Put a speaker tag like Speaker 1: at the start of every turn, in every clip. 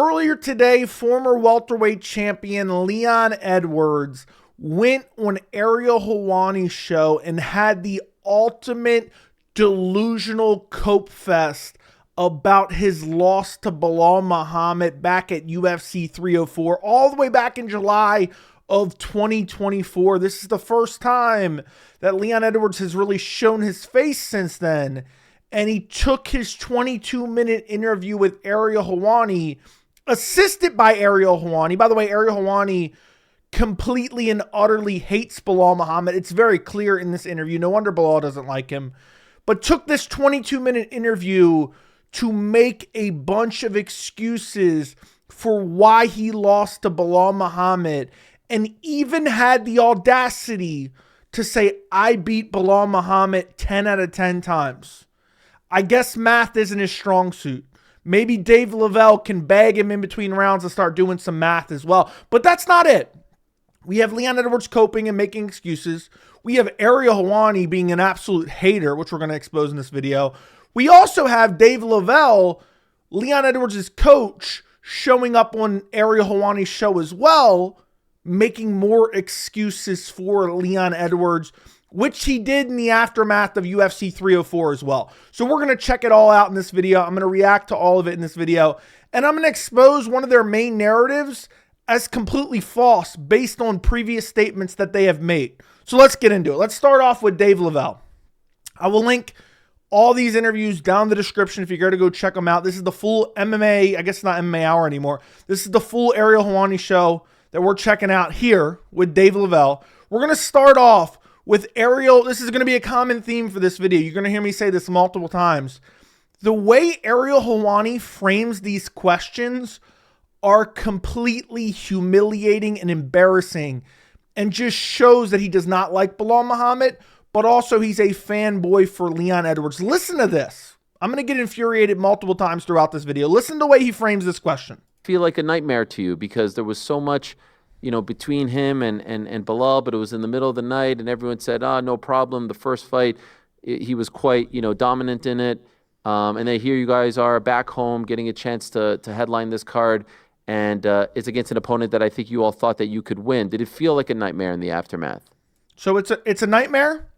Speaker 1: earlier today, former welterweight champion Leon Edwards went on Ariel Helwani's show and had the ultimate delusional cope fest about his loss to Belal Muhammad back at UFC 304, all the way back in July of 2024. This is the first time that Leon Edwards has really shown his face since then. And he took his 22-minute interview with Ariel Helwani, assisted by Ariel Helwani. By the way, Ariel Helwani completely and utterly hates Belal Muhammad. It's very clear in this interview. No wonder Belal doesn't like him. But took this 22-minute interview to make a bunch of excuses for why he lost to Belal Muhammad, and even had the audacity to say, I beat Belal Muhammad 10 out of 10 times. I guess math isn't his strong suit. Maybe Dave Lavelle can bag him in between rounds and start doing some math as well. But that's not it. We have Leon Edwards coping and making excuses. We have Ariel Helwani being an absolute hater, which we're going to expose in this video. We also have Dave Lavelle, Leon Edwards' coach, showing up on Ariel Helwani's show as well, making more excuses for Leon Edwards, which he did in the aftermath of UFC 304 as well. So we're going to check it all out in this video. I'm going to react to all of it in this video. And I'm going to expose one of their main narratives as completely false based on previous statements that they have made. So let's get into it. Let's start off with Dave Lavelle. I will link all these interviews down in the description if you're going to go check them out. This is the full MMA, I guess it's not MMA Hour anymore. This is the full Ariel Helwani show that we're checking out here with Dave Lavelle. We're going to start off with Ariel. This is going to be a common theme for this video. You're going to hear me say this multiple times. The way Ariel Helwani frames these questions are completely humiliating and embarrassing, and just shows that he does not like Belal Muhammad, but also he's a fanboy for Leon Edwards. Listen to this. I'm going to get infuriated multiple times throughout this video. Listen to the way he frames this question.
Speaker 2: Feel like a nightmare to you because there was so much, between him and Belal, but it was in the middle of the night and everyone said, no problem. The first fight, he was quite, dominant in it. And then here you guys are back home getting a chance to headline this card. And it's against an opponent that I think you all thought that you could win. Did it feel like a nightmare in the aftermath?
Speaker 1: So it's a nightmare?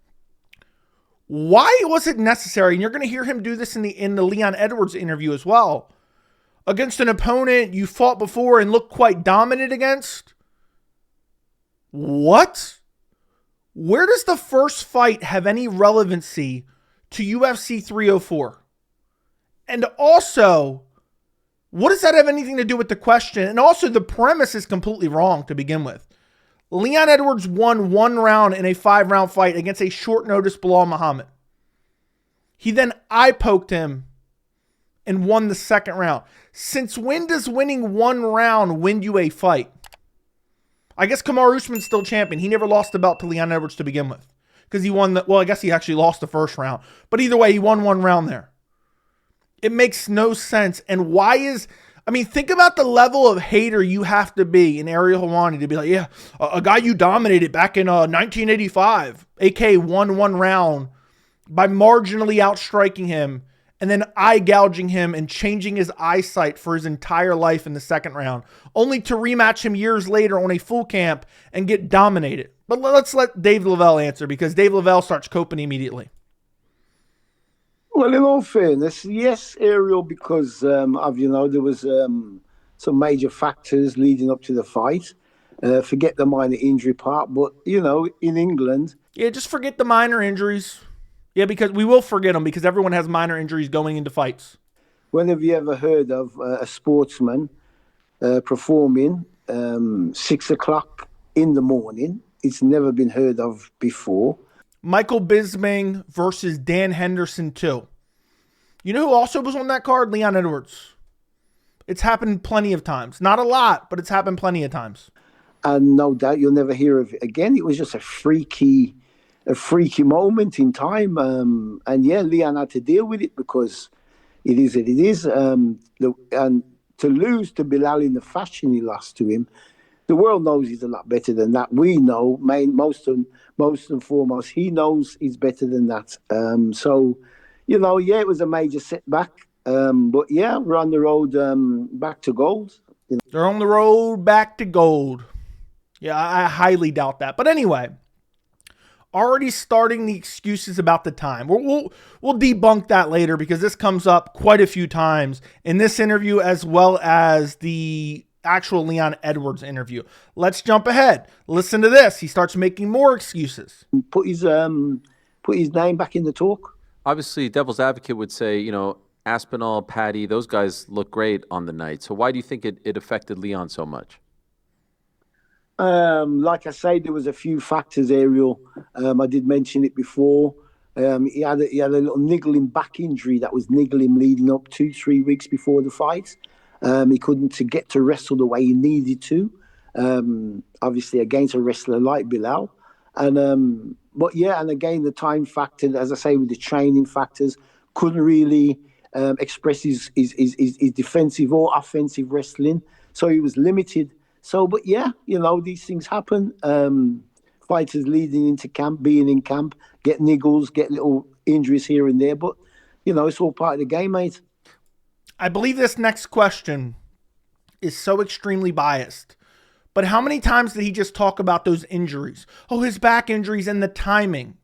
Speaker 1: Why was it necessary? And you're going to hear him do this in the Leon Edwards interview as well. Against an opponent you fought before and looked quite dominant against? What? Where does the first fight have any relevancy to UFC 304? And also, what does that have anything to do with the question? And also, the premise is completely wrong to begin with. Leon Edwards won 1 round in a 5-round fight against a short-notice Belal Muhammad. He then eye-poked him and won the 2nd round. Since when does winning 1 round win you a fight? I guess Kamaru Usman's still champion. He never lost the belt to Leon Edwards to begin with, because he won well, I guess he actually lost the 1st round. But either way, he won 1 round there. It makes no sense. And think about the level of hater you have to be in Ariel Helwani to be like, yeah, a guy you dominated back in 1985, aka won 1 round by marginally outstriking him, and then eye gouging him and changing his eyesight for his entire life in the 2nd round, only to rematch him years later on a full camp and get dominated. But let's let Dave Lavelle answer, because Dave Lavelle starts coping immediately.
Speaker 3: Well, in all fairness, yes, Ariel, because there was some major factors leading up to the fight. Forget the minor injury part, but, in England...
Speaker 1: Yeah, just forget the minor injuries. Yeah, because we will forget them, because everyone has minor injuries going into fights.
Speaker 3: When have you ever heard of a sportsman performing 6 o'clock in the morning? It's never been heard of before.
Speaker 1: Michael Bisping versus Dan Henderson 2. You know who also was on that card? Leon Edwards. It's happened plenty of times. Not a lot, but it's happened plenty of times.
Speaker 3: And no doubt you'll never hear of it again. It was just a freaky moment in time. And yeah, Leon had to deal with it because it is what it is. And to lose to Belal in the fashion he lost to him, the world knows he's a lot better than that. We know, most and foremost, he knows he's better than that. So, yeah, it was a major setback. But yeah, we're on the road back to gold.
Speaker 1: They're on the road back to gold. Yeah, I highly doubt that. But anyway, already starting the excuses about the time. We'll debunk that later because this comes up quite a few times in this interview as well as the actual Leon Edwards interview. Let's jump ahead. Listen to this. He starts making more excuses.
Speaker 3: Put his name back in the talk.
Speaker 2: Obviously, devil's advocate would say, Aspinall, Patty, those guys look great on the night. So why do you think it affected Leon so much?
Speaker 3: Like I say, there was a few factors, Ariel. I did mention it before. He had a little niggling back injury that was niggling leading up 2-3 weeks before the fight. He couldn't get to wrestle the way he needed to. Obviously against a wrestler like Belal. But yeah, and again the time factor, as I say, with the training factors, couldn't really express his defensive or offensive wrestling. So he was limited. So, but yeah, these things happen. Fighters leading into camp, being in camp, get niggles, get little injuries here and there. But, it's all part of the game, mate.
Speaker 1: I believe this next question is so extremely biased. But how many times did he just talk about those injuries? Oh, his back injuries and the timing.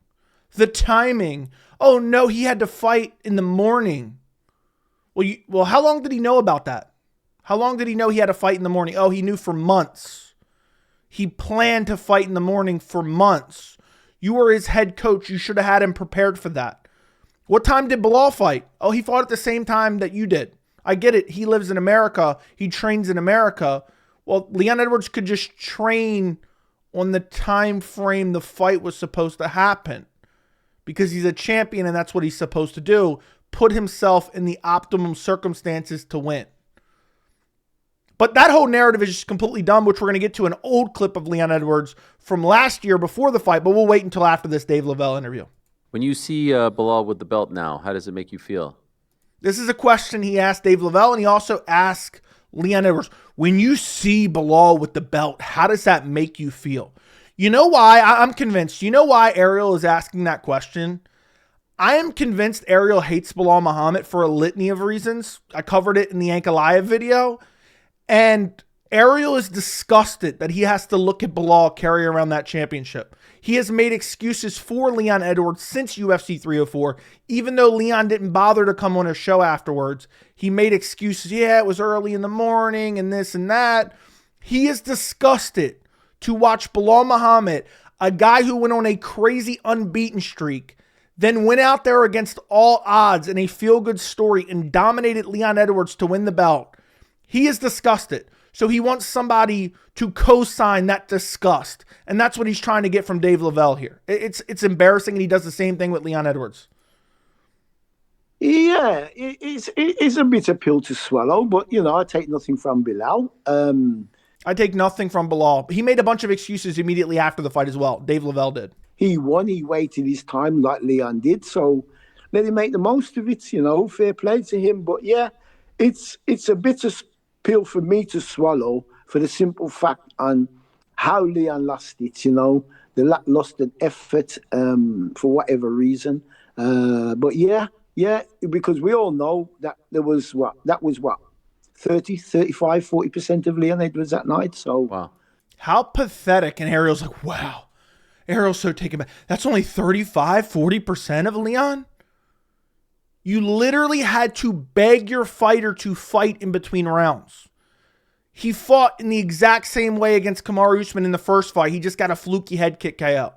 Speaker 1: The timing. Oh, no, he had to fight in the morning. Well, how long did he know about that? How long did he know he had to fight in the morning? Oh, he knew for months. He planned to fight in the morning for months. You were his head coach. You should have had him prepared for that. What time did Belal fight? Oh, he fought at the same time that you did. I get it. He lives in America. He trains in America. Well, Leon Edwards could just train on the time frame the fight was supposed to happen because he's a champion and that's what he's supposed to do. Put himself in the optimum circumstances to win. But that whole narrative is just completely dumb, which we're going to get to an old clip of Leon Edwards from last year before the fight, but we'll wait until after this Dave Lavelle interview.
Speaker 2: When you see Belal with the belt now, how does it make you feel?
Speaker 1: This is a question he asked Dave Lavelle, and he also asked Leon Edwards, when you see Belal with the belt, how does that make you feel? You know why? I'm convinced. You know why Ariel is asking that question? I am convinced Ariel hates Belal Muhammad for a litany of reasons. I covered it in the Ankalaev video. And Ariel is disgusted that he has to look at Belal carry around that championship. He has made excuses for Leon Edwards since UFC 304. Even though Leon didn't bother to come on a show afterwards, he made excuses. Yeah, it was early in the morning and this and that. He is disgusted to watch Belal Muhammad, a guy who went on a crazy unbeaten streak, then went out there against all odds in a feel-good story and dominated Leon Edwards to win the belt. He is disgusted. So he wants somebody to co-sign that disgust. And that's what he's trying to get from Dave Lavelle here. It's embarrassing, and he does the same thing with Leon Edwards.
Speaker 3: Yeah, it's a bitter pill to swallow, but, I take nothing from Belal.
Speaker 1: I take nothing from Belal. He made a bunch of excuses immediately after the fight as well. Dave Lavelle did.
Speaker 3: He won. He waited his time like Leon did. So let him make the most of it, fair play to him. But, yeah, it's a bitter pill for me to swallow for the simple fact on how Leon lost it, the lackluster effort for whatever reason. But yeah, because we all know that there was 30, 35, 40% of Leon Edwards that night. So
Speaker 2: wow.
Speaker 1: How pathetic. And Ariel's like, wow. Ariel's so taken back. That's only 35, 40% of Leon? You literally had to beg your fighter to fight in between rounds. He fought in the exact same way against Kamaru Usman in the first fight. He just got a fluky head kick KO.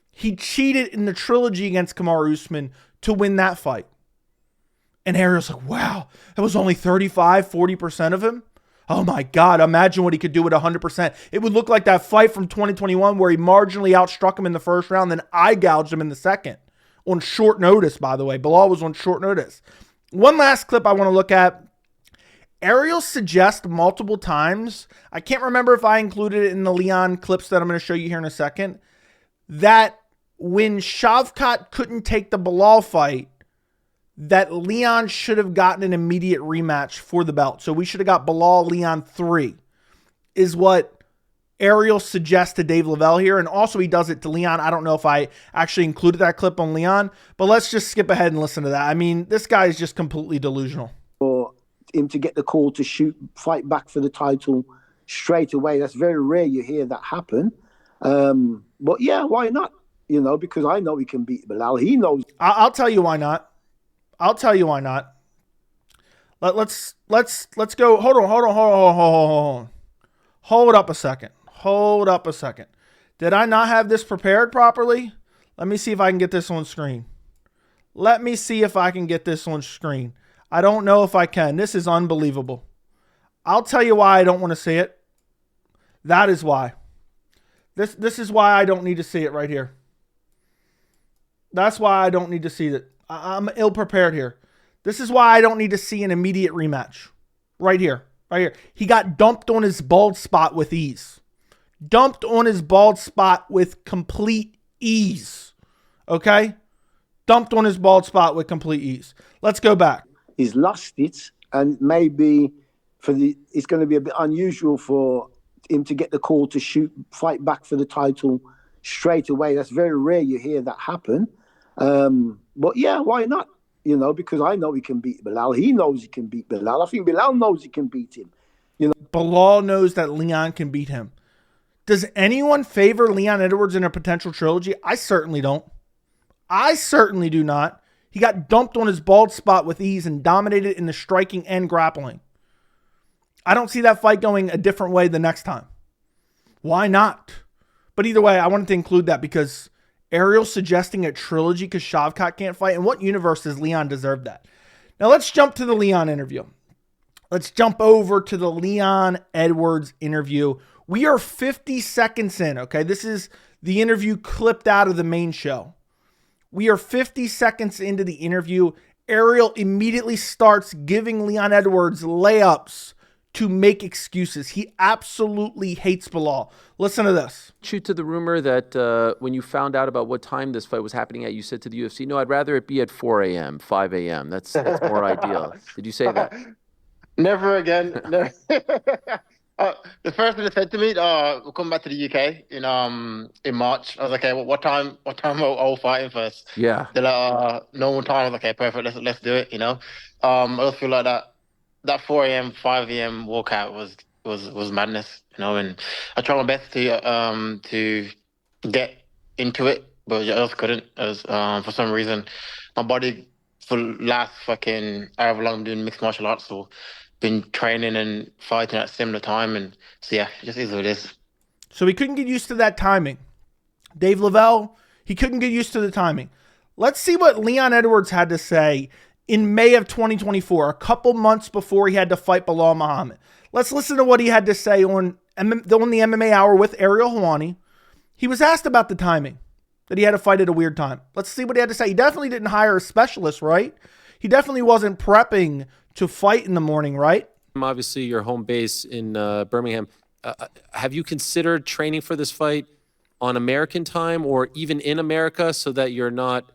Speaker 1: He cheated in the trilogy against Kamaru Usman to win that fight. And Ariel's like, wow, that was only 35, 40% of him? Oh my God, imagine what he could do with 100%. It would look like that fight from 2021 where he marginally outstruck him in the first round, then eye gouged him in the second. On short notice, by the way. Belal was on short notice. One last clip I want to look at. Ariel suggests multiple times, I can't remember if I included it in the Leon clips that I'm going to show you here in a second, that when Shavkat couldn't take the Belal fight, that Leon should have gotten an immediate rematch for the belt. So we should have got Belal Leon 3, is what Ariel suggests to Dave Lavelle here. And also he does it to Leon. I don't know if I actually included that clip on Leon, but let's just skip ahead and listen to that. I mean, this guy is just completely delusional.
Speaker 3: him to get the call to fight back for the title straight away. That's very rare you hear that happen. But yeah, why not? You know, because I know he can beat Belal. He knows.
Speaker 1: I'll tell you why not. I'll tell you why not. Let's go. Hold up a second. Hold up a second. Did I not have this prepared properly? Let me see if I can get this on screen. Let me see if I can get this on screen. I don't know if I can. This is unbelievable. I'll tell you why I don't want to see it. That is why. This is why I don't need to see it right here. That's why I don't need to see it. I'm ill prepared here. This is why I don't need to see an immediate rematch. Right here. Right here. He got dumped on his bald spot with ease. Dumped on his bald spot with complete ease. Okay? Dumped on his bald spot with complete ease. Let's go back.
Speaker 3: He's lost it, and maybe it's going to be a bit unusual for him to get the call to fight back for the title straight away. That's very rare you hear that happen. But yeah, why not? You know, because I know he can beat Belal. He knows he can beat Belal. I think Belal knows he can beat him. You know,
Speaker 1: Belal knows that Leon can beat him. Does anyone favor Leon Edwards in a potential trilogy? I certainly don't. I certainly do not. He got dumped on his bald spot with ease and dominated in the striking and grappling. I don't see that fight going a different way the next time. Why not? But either way, I wanted to include that because Ariel's suggesting a trilogy because Shavkat can't fight. In what universe does Leon deserve that? Now let's jump to the Leon interview. Let's jump over to the Leon Edwards interview. We are 50 seconds in, okay? This is the interview clipped out of the main show. We are 50 seconds into the interview. Ariel immediately starts giving Leon Edwards layups to make excuses. He absolutely hates Belal. Listen to this.
Speaker 2: Shoot to the rumor that when you found out about what time this fight was happening at, you said to the UFC, no, I'd rather it be at 4 a.m., 5 a.m. That's more ideal. Did you say that?
Speaker 4: Never again. Never. The first thing they said to me, we'll come back to the UK in March. I was like, okay, well, what time are we fighting first?
Speaker 2: Yeah.
Speaker 4: They're like, normal time. I was like, okay, perfect. Let's do it. I just feel like that 4 a.m., 5 a.m. walkout was madness. And I tried my best to get into it, but I just couldn't. As for some reason, my body for last fucking however long I'm doing mixed martial arts or been training and fighting at a similar time, and so yeah, it just is what it is.
Speaker 1: So he couldn't get used to that timing. Dave Lavelle, he couldn't get used to the timing. Let's see what Leon Edwards had to say in May of 2024, a couple months before he had to fight Belal Muhammad. Let's listen to what he had to say on the MMA Hour with Ariel Helwani. He was asked about the timing, that he had to fight at a weird time. Let's see what he had to say. He definitely didn't hire a specialist, right? He definitely wasn't prepping to fight in the morning, right?
Speaker 2: Obviously, your home base in Birmingham. Have you considered training for this fight on American time or even in America so that you're not,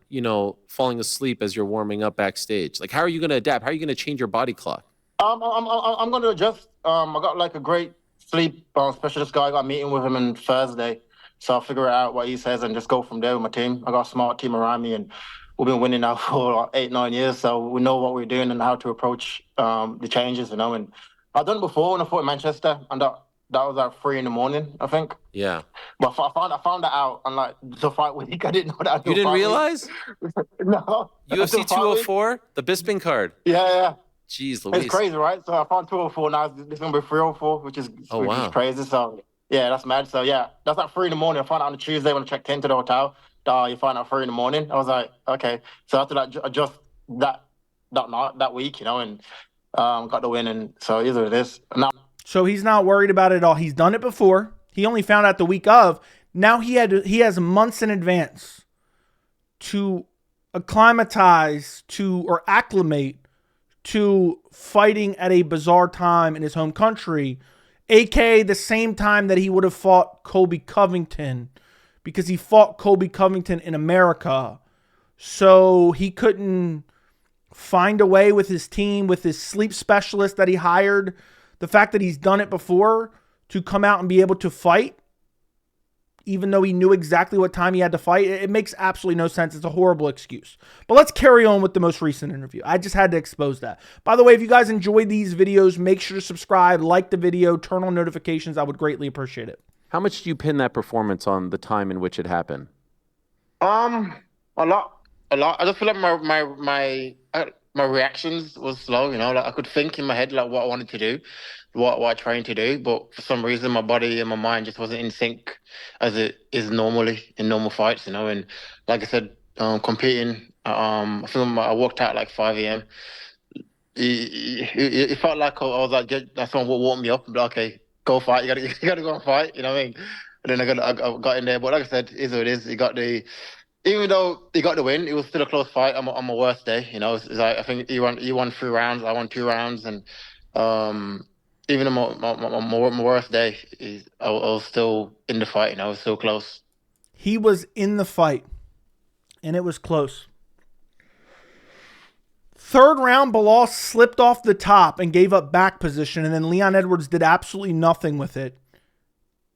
Speaker 2: falling asleep as you're warming up backstage? Like, how are you going to adapt? How are you going to change your body clock?
Speaker 4: I'm going to adjust. I got like a great sleep specialist guy. I got a meeting with him on Thursday. So I'll figure out what he says and just go from there with my team. I got a smart team around me, and we've been winning now for 8-9 years, so we know what we're doing and how to approach the changes, And I've done it before when I fought in Manchester, and that was at 3 a.m, I think.
Speaker 2: Yeah.
Speaker 4: But I found that out, and like the fight week, I didn't know that.
Speaker 2: You didn't realize?
Speaker 4: No.
Speaker 2: UFC 204, the Bisping card.
Speaker 4: Yeah.
Speaker 2: Jeez Louise.
Speaker 4: It's crazy, right? So I found 204 now. This is gonna be 304, which is crazy. So yeah, that's mad. So yeah, that's at 3 a.m. I found out on a Tuesday when I checked into the hotel. You find out 3 a.m. I was like, okay. So after that, adjust that night, that week, and got the win, and so it is what it is. Now,
Speaker 1: so he's not worried about it at all. He's done it before. He only found out the week of. Now he has months in advance to acclimatize to or acclimate to fighting at a bizarre time in his home country, aka the same time that he would have fought Colby Covington, because he fought Colby Covington in America. So he couldn't find a way with his team, with his sleep specialist that he hired, the fact that he's done it before, to come out and be able to fight. even though he knew exactly what time he had to fight. It makes absolutely no sense. It's a horrible excuse. But let's carry on with the most recent interview. I just had to expose that. By the way, if you guys enjoyed these videos, make sure to subscribe, like the video, turn on notifications. I would greatly appreciate it.
Speaker 2: How much do you pin that performance on the time in which it happened?
Speaker 4: A lot. I just feel like my reactions was slow. Like I could think in my head like what I wanted to do, what I trained to do, but for some reason my body and my mind just wasn't in sync as it is normally in normal fights. And like I said, competing, I feel like I walked out like 5 a.m. It felt like I was like, someone would walk me up and be like, okay, go fight. You gotta go and fight. You know what I mean? And then I got in there, but like I said, it is what it is. Even though he got the win, it was still a close fight on my worst day. It's like I think he won 3 rounds, I won 2 rounds, and even on my worst day, I was still in the fight. It was so close.
Speaker 1: He was in the fight, and it was close. Third round, Belal slipped off the top and gave up back position, and then Leon Edwards did absolutely nothing with it.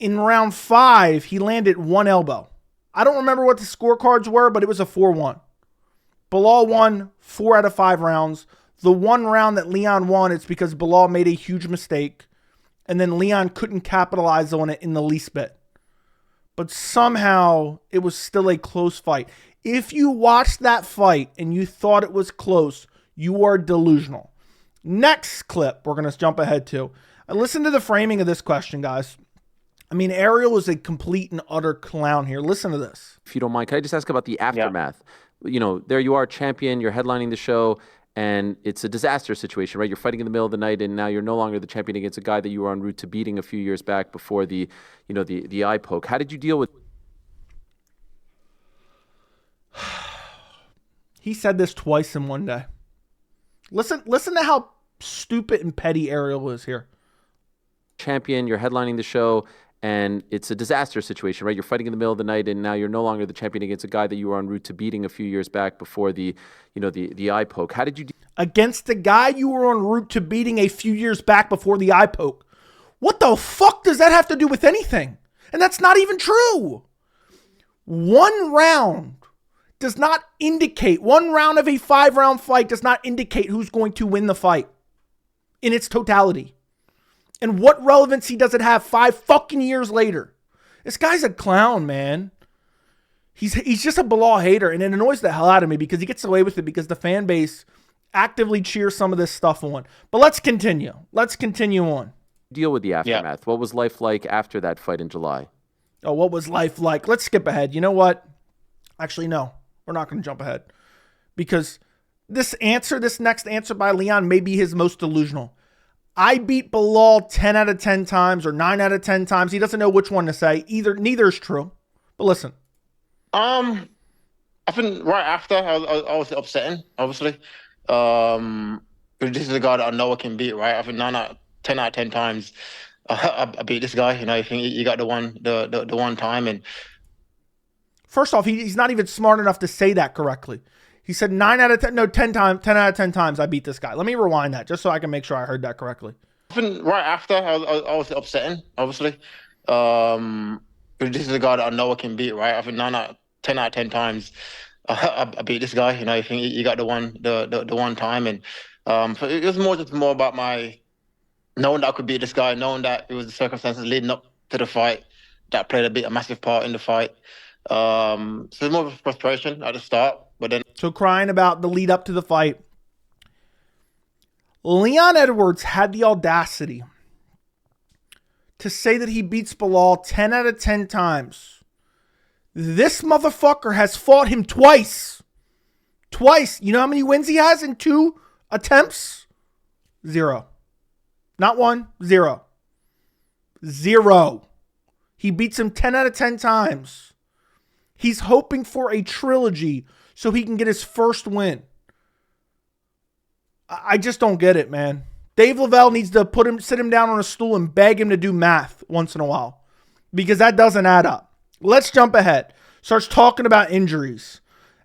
Speaker 1: In round 5, he landed 1 elbow. I don't remember what the scorecards were, but it was a 4-1. Belal won 4 out of 5 rounds. The one round that Leon won, it's because Belal made a huge mistake, and then Leon couldn't capitalize on it in the least bit. But somehow, it was still a close fight. If you watched that fight and you thought it was close, you are delusional. Next clip, we're going to jump ahead to. Listen to the framing of this question, guys. I mean, Ariel is a complete and utter clown here. Listen to this.
Speaker 2: If you don't mind, can I just ask about the aftermath? Yeah. There you are, champion, you're headlining the show, and it's a disaster situation, right? You're fighting in the middle of the night, and now you're no longer the champion against a guy that you were en route to beating a few years back before the eye poke. How did you deal with?
Speaker 1: He said this twice in one day. Listen to how stupid and petty Ariel is here.
Speaker 2: Champion, you're headlining the show, and it's a disaster situation, right? You're fighting in the middle of the night, and now you're no longer the champion against a guy that you were en route to beating a few years back before the eye poke. How did you
Speaker 1: against the guy you were en route to beating a few years back before the eye poke? What the fuck does that have to do with anything? And that's not even true. One round does not indicate, one round of a 5-round fight does not indicate who's going to win the fight in its totality. And what relevancy does it have 5 fucking years later? This guy's a clown, man. He's just a Belal hater, and it annoys the hell out of me because he gets away with it because the fan base actively cheers some of this stuff on. But let's continue. Let's continue on.
Speaker 2: Deal with the aftermath. Yeah. What was life like after that fight in July?
Speaker 1: Oh, what was life like? Let's skip ahead. You know what? Actually, no. We're not going to jump ahead. Because this next answer by Leon may be his most delusional. I beat Belal 10 out of 10 times or 9 out of 10 times. He doesn't know which one to say. Neither is true. But listen.
Speaker 4: I think right after I was upsetting, obviously. But this is a guy that I know I can beat, right? I think 10 out of 10 times I beat this guy. I think you got the one time. And
Speaker 1: first off, he's not even smart enough to say that correctly. He said 10 out of 10 times I beat this guy. Let me rewind that just so I can make sure I heard that correctly.
Speaker 4: I think right after I was upsetting, obviously. But this is a guy that I know I can beat, right? I think 10 out of 10 times I beat this guy. I think you got the one time. And so it was more about my knowing that I could beat this guy, knowing that it was the circumstances leading up to the fight that played a massive part in the fight. So it's more of a frustration at the start, but then.
Speaker 1: So crying about the lead up to the fight. Leon Edwards had the audacity to say that he beats Belal 10 out of 10 times. This motherfucker has fought him twice. Twice. You know how many wins he has in 2 attempts? 0. Not 1, 0. 0. He beats him 10 out of 10 times. He's hoping for a trilogy so he can get his first win. I just don't get it, man. Dave Lavelle needs to sit him down on a stool and beg him to do math once in a while because that doesn't add up. Let's jump ahead. Starts talking about injuries.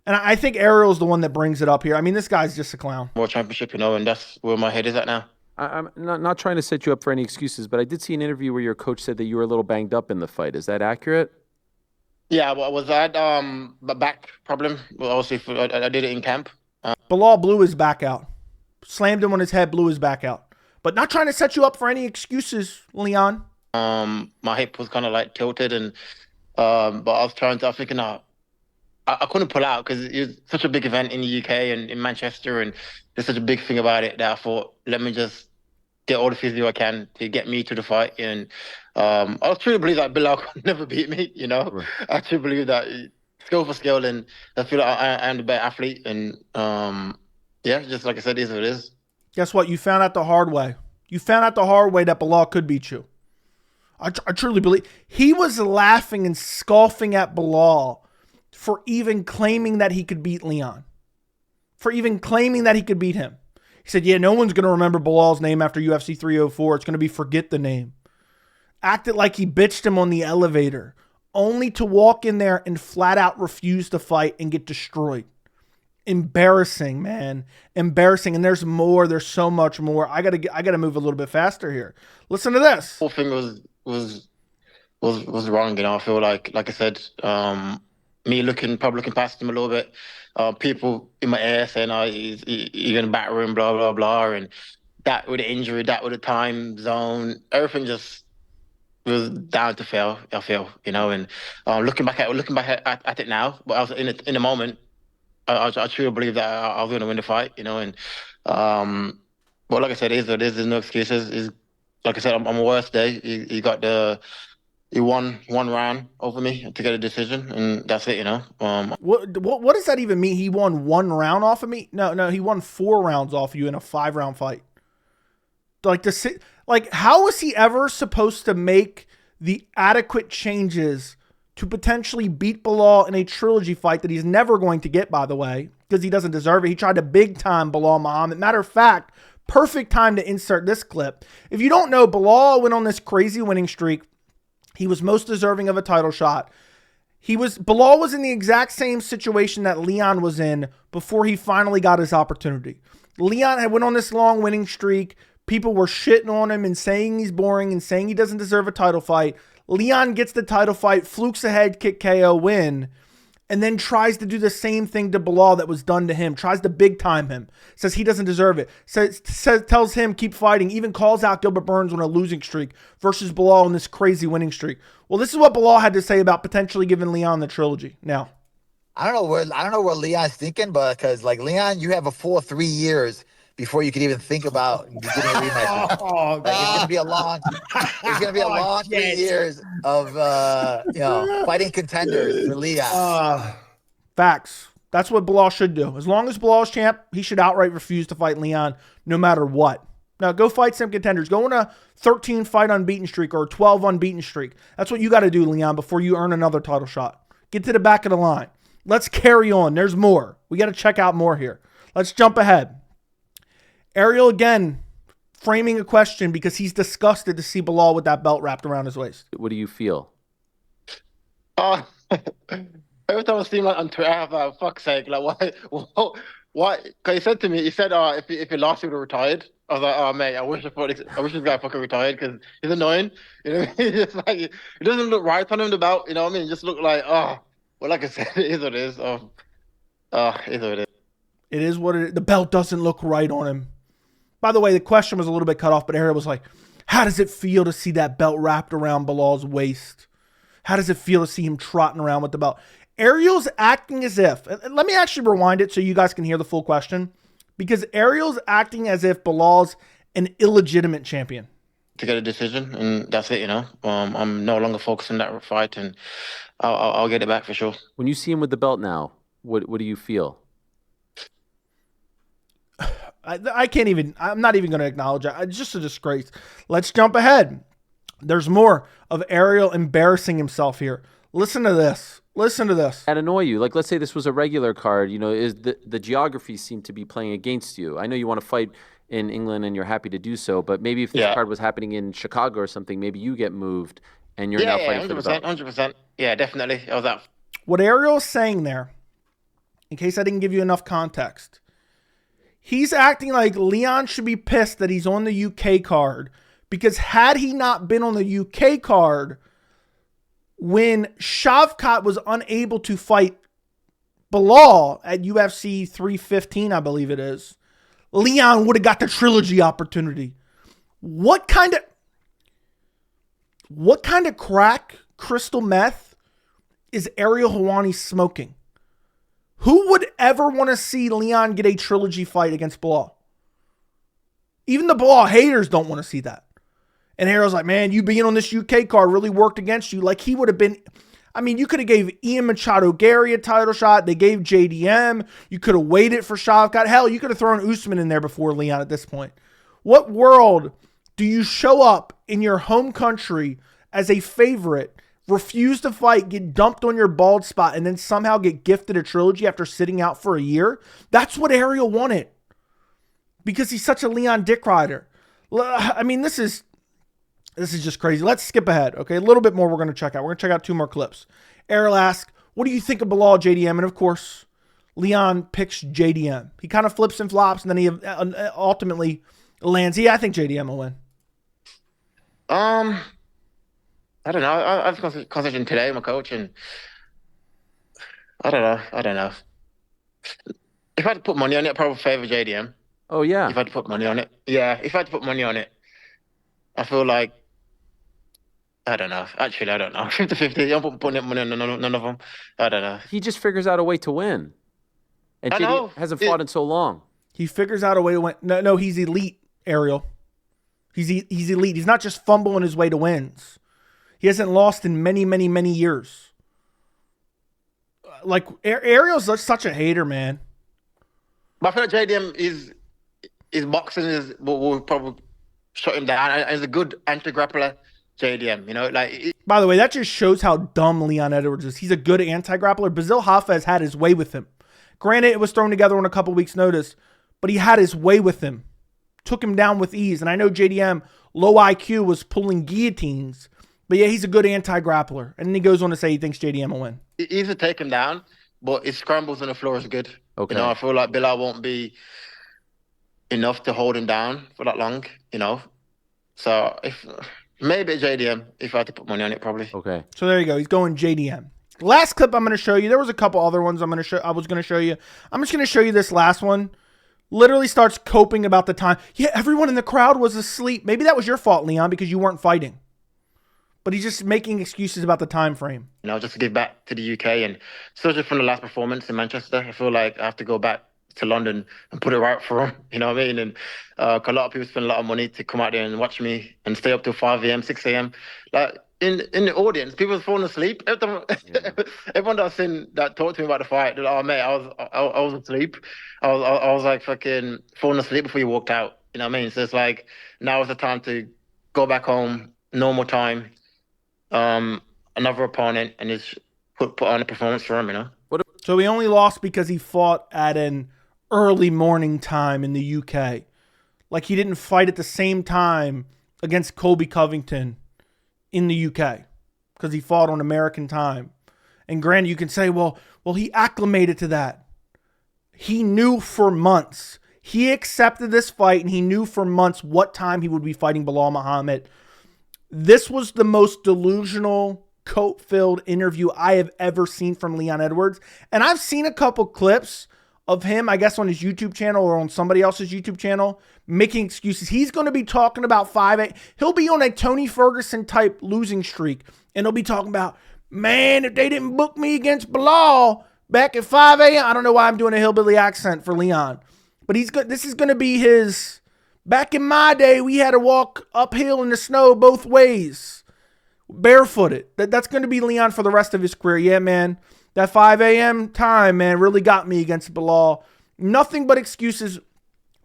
Speaker 1: And I think Ariel's the one that brings it up here. I mean, this guy's just a clown.
Speaker 4: World Championship, and that's where my head is at now.
Speaker 2: I'm not trying to set you up for any excuses, but I did see an interview where your coach said that you were a little banged up in the fight. Is that accurate?
Speaker 4: Yeah, well, was that a back problem? Well, obviously, I did it in camp.
Speaker 1: Belal blew his back out. Slammed him on his head, blew his back out. But not trying to set you up for any excuses, Leon.
Speaker 4: My hip was kind of like tilted, and but I was thinking, I couldn't pull out because it's such a big event in the UK and in Manchester, and there's such a big thing about it that I thought, let me just get all the physio I can to get me to the fight. And I truly believe that Bilal could never beat me.
Speaker 2: Right.
Speaker 4: I truly believe that skill for skill, and I feel like I'm the better athlete. And yeah, just like I said, it is what it is.
Speaker 1: Guess what? You found out the hard way. You found out the hard way that Belal could beat you. I truly believe. He was laughing and scoffing at Belal for even claiming that he could beat Leon. For even claiming that he could beat him. He said, yeah, no one's going to remember Bilal's name after UFC 304. It's going to be forget the name. Acted like he bitched him on the elevator, only to walk in there and flat out refuse to fight and get destroyed. Embarrassing, man. Embarrassing. And there's more. There's so much more. I gotta move a little bit faster here. Listen to this.
Speaker 4: Whole thing was wrong. I feel like I said, me probably looking past him a little bit. People in my ear saying, "Oh, you're gonna batter him," blah blah blah, and that with the injury, that with the time zone, everything just was down to fail. I feel, and looking back at it now, but I was in a moment. I truly believe that I was going to win the fight, and but like I said, it is what it is. There's no excuses. Like I said, on my worst day, he won one round over me to get a decision, and that's it.
Speaker 1: What does that even mean? He won one round off of me? No, he won 4 rounds off of you in a 5-round fight. How was he ever supposed to make the adequate changes to potentially beat Belal in a trilogy fight that he's never going to get, by the way, because he doesn't deserve it? He tried to big time Belal Muhammad. Matter of fact, perfect time to insert this clip. If you don't know, Belal went on this crazy winning streak. He was most deserving of a title shot. Belal was in the exact same situation that Leon was in before he finally got his opportunity. Leon had went on this long winning streak. People were shitting on him and saying he's boring and saying he doesn't deserve a title fight. Leon gets the title fight, flukes a head kick KO win, and then tries to do the same thing to Belal that was done to him. Tries to big time him. Says he doesn't deserve it. Tells him keep fighting. Even calls out Gilbert Burns on a losing streak versus Belal on this crazy winning streak. Well, this is what Belal had to say about potentially giving Leon the trilogy. Now,
Speaker 5: I don't know what Leon's thinking, but because like Leon, you have a full 3 years before you could even think about getting a rematch. It's gonna be a long 3 years of fighting contenders for Leon.
Speaker 1: Facts. That's what Belal should do. As long as Belal's champ, he should outright refuse to fight Leon no matter what. Now go fight some contenders. Go on a 13 fight unbeaten streak or a 12 unbeaten streak. That's what you got to do, Leon, before you earn another title shot. Get to the back of the line. Let's carry on. There's more. We got to check out more here. Let's jump ahead. Ariel again framing a question because he's disgusted to see Belal with that belt wrapped around his waist.
Speaker 2: What do you feel?
Speaker 4: Every time I see him on Twitter, I have fuck's sake, like why? Because he said to me, if he lost, he would have retired. I was like, oh mate, I wish this guy fucking retired because he's annoying. It's like it doesn't look right on him the belt. You know what I mean? It just look like well, like I said, it is what it is. It is what it is.
Speaker 1: It is what it is. The belt doesn't look right on him. By the way, the question was a little bit cut off, but Ariel was like, how does it feel to see that belt wrapped around Belal's waist? How does it feel to see him trotting around with the belt? Ariel's acting as if, let me actually rewind it so you guys can hear the full question, because Ariel's acting as if Belal's an illegitimate champion.
Speaker 4: To get a decision, and that's it, I'm no longer focused on that fight, and I'll get it back for sure.
Speaker 2: When you see him with the belt now, what do you feel?
Speaker 1: I can't even, I'm not even going to acknowledge it. It's just a disgrace. Let's jump ahead. There's more of Ariel embarrassing himself here. Listen to this. Listen to this.
Speaker 2: That annoy you? Like, let's say this was a regular card, is the geography seemed to be playing against you. I know you want to fight in England and you're happy to do so, but maybe if this card was happening in Chicago or something, maybe you get moved and you're now fighting for the belt.
Speaker 4: 100%. Yeah, definitely. I was out.
Speaker 1: What Ariel's saying there, in case I didn't give you enough context, he's acting like Leon should be pissed that he's on the UK card, because had he not been on the UK card, when Shavkat was unable to fight Belal at UFC 315, I believe it is, Leon would have got the trilogy opportunity. What kind of crack, crystal meth, is Ariel Helwani smoking? Who would ever want to see Leon get a trilogy fight against Belal? Even the Belal haters don't want to see that. And Ariel's like, man, you being on this UK card really worked against you. Like, he would have been... I mean, you could have gave Ian Machado Gary a title shot. They gave JDM. You could have waited for Shavkat. Hell, you could have thrown Usman in there before Leon at this point. What world do you show up in your home country as a favorite, refuse to fight, get dumped on your bald spot, and then somehow get gifted a trilogy after sitting out for a year? That's what Ariel wanted. Because he's such a Leon dick rider. I mean, this is just crazy. Let's skip ahead, okay? A little bit more we're going to check out. We're going to check out 2 more clips. Ariel asks, what do you think of Belal, JDM? And of course, Leon picks JDM. He kind of flips and flops, and then he ultimately lands. Yeah, I think JDM will win.
Speaker 4: I don't know. I was concentrating today with my coach, and I don't know. If I had to put money on it, I'd probably favor JDM.
Speaker 2: Oh, yeah.
Speaker 4: If I had to put money on it. Yeah, if I had to put money on it, I feel like, I don't know. Actually, I don't know. 50-50. I'm putting money on none of them. I don't know.
Speaker 2: He just figures out a way to win. And JD hasn't fought in so long.
Speaker 1: He figures out a way to win. No, he's elite, Ariel. He's elite. He's not just fumbling his way to wins. He hasn't lost in many, many, many years. Like, Ariel's such a hater, man.
Speaker 4: But I feel like JDM his boxing will probably shut him down. And he's a good anti-grappler, JDM. You know, like.
Speaker 1: By the way, that just shows how dumb Leon Edwards is. He's a good anti-grappler. Basil Hafez had his way with him. Granted, it was thrown together on a couple weeks' notice, but he had his way with him. Took him down with ease. And I know JDM, low IQ, was pulling guillotines. But yeah, he's a good anti-grappler. And then he goes on to say he thinks JDM will win.
Speaker 4: Easy to take him down, but his scrambles on the floor is good.
Speaker 2: Okay.
Speaker 4: You know, I feel like Belal won't be enough to hold him down for that long, you know. So maybe JDM, if I had to put money on it, probably.
Speaker 2: Okay.
Speaker 1: So there you go. He's going JDM. Last clip I'm going to show you. There was a couple other ones I was going to show you. I'm just going to show you this last one. Literally starts coping about the time. Yeah, everyone in the crowd was asleep. Maybe that was your fault, Leon, because you weren't fighting. But he's just making excuses about the time frame.
Speaker 4: You know, just to give back to the UK, and especially from the last performance in Manchester, I feel like I have to go back to London and put it right for him. You know what I mean? And a lot of people spend a lot of money to come out there and watch me and stay up till 5 a.m., 6 a.m. Like in the audience, people were falling asleep. Everyone that I've seen that talked to me about the fight, they're like, oh mate, I was asleep. I was like fucking falling asleep before you walked out. You know what I mean? So it's like now is the time to go back home, normal time. Another opponent, and just put on a performance for him, you know.
Speaker 1: So he only lost because he fought at an early morning time in the UK. Like, he didn't fight at the same time against Colby Covington in the UK because he fought on American time. And granted, you can say, well, he acclimated to that. He knew for months. He accepted this fight, and he knew for months what time he would be fighting Belal Muhammad. This was the most delusional, coat-filled interview I have ever seen from Leon Edwards. And I've seen a couple clips of him, I guess on his YouTube channel or on somebody else's YouTube channel, making excuses. He's going to be talking about 5-8. He'll be on a Tony Ferguson type losing streak. And he'll be talking about, man, if they didn't book me against Belal back at 5 a.m. I don't know why I'm doing a hillbilly accent for Leon. But this is going to be his... Back in my day, we had to walk uphill in the snow both ways, barefooted. That's going to be Leon for the rest of his career. Yeah, man, that 5 a.m. time, man, really got me against Belal. Nothing but excuses.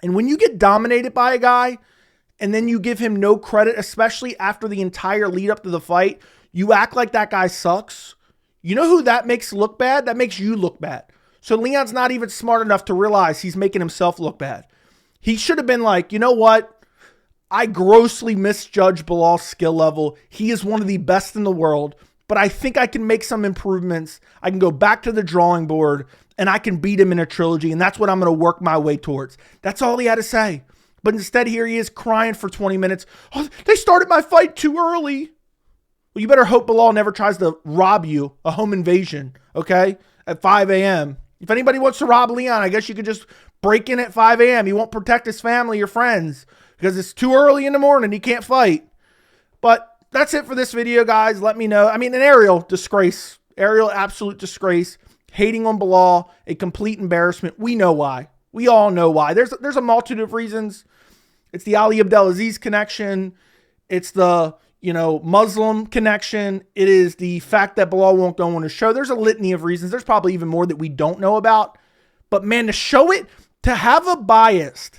Speaker 1: And when you get dominated by a guy and then you give him no credit, especially after the entire lead up to the fight, you act like that guy sucks. You know who that makes look bad? That makes you look bad. So Leon's not even smart enough to realize he's making himself look bad. He should have been like, you know what? I grossly misjudged Belal's skill level. He is one of the best in the world, but I think I can make some improvements. I can go back to the drawing board and I can beat him in a trilogy, and that's what I'm going to work my way towards. That's all he had to say. But instead, here he is crying for 20 minutes. Oh, they started my fight too early. Well, you better hope Belal never tries to rob you, a home invasion, okay, at 5 a.m. If anybody wants to rob Leon, I guess you could just break in at 5 a.m. He won't protect his family or friends because it's too early in the morning. He can't fight. But that's it for this video, guys. Let me know. I mean, an Ariel disgrace. Ariel, absolute disgrace. Hating on Belal, a complete embarrassment. We know why. We all know why. There's a multitude of reasons. It's the Ali Abdelaziz connection. It's the, Muslim connection. It is the fact that Belal won't go on his show. There's a litany of reasons. There's probably even more that we don't know about. But man, to show it, to have a bias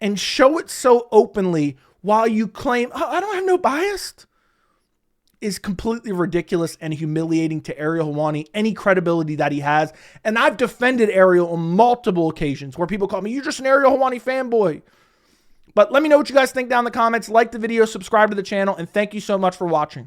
Speaker 1: and show it so openly while you claim, oh, I don't have no bias, is completely ridiculous and humiliating to Ariel Helwani, any credibility that he has. And I've defended Ariel on multiple occasions where people call me, you're just an Ariel Helwani fanboy. But let me know what you guys think down in the comments. Like the video, subscribe to the channel, and thank you so much for watching.